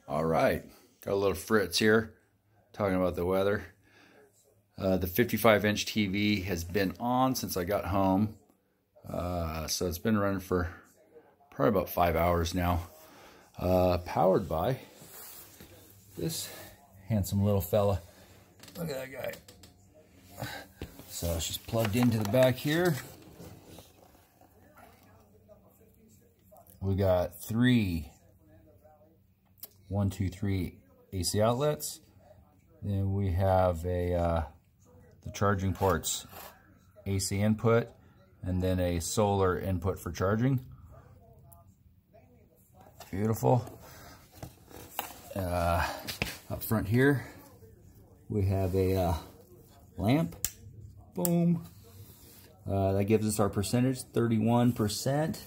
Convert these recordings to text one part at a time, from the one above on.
All right, got a little Fritz here talking about the weather. The 55-inch TV has been on since I got home, so it's been running for probably about 5 hours now. Powered by this handsome little fella. Look at that guy. So she's plugged into the back here. We got three AC outlets. Then we have the charging ports, AC input, and then a solar input for charging. Beautiful. Up front here, we have a lamp. Boom. That gives us our percentage, 31%.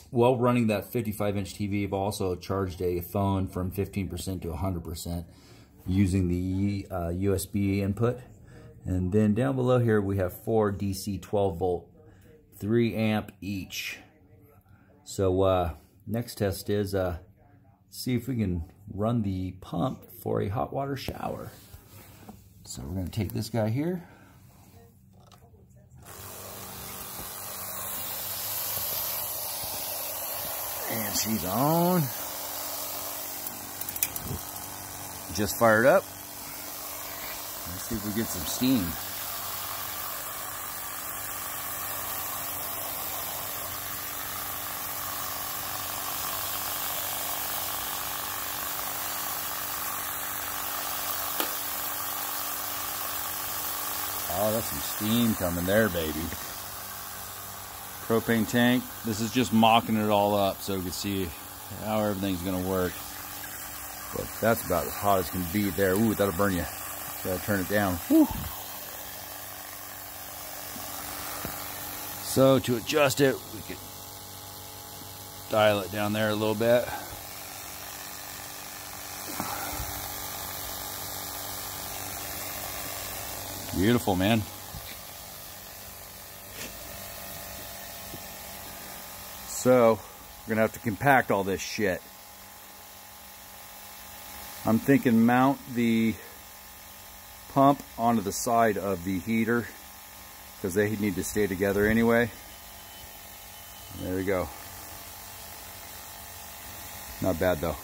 While running that 55-inch TV, I've also charged a phone from 15% to 100% using the USB input. And then down below here, we have 4 DC 12-volt, 3 amp each. So next test is see if we can run the pump for a hot water shower. So we're going to take this guy here. And she's on. Just fired up. Let's see if we get some steam. Oh, that's some steam coming there, baby. Propane tank. This is just mocking it all up so you can see how everything's gonna work. But that's about as hot as can be there. Ooh, that'll burn you. Gotta turn it down. Woo. So to adjust it, we could dial it down there a little bit. Beautiful, man. So, we're gonna have to compact all this shit. I'm thinking mount the pump onto the side of the heater because they need to stay together anyway. There we go. Not bad though.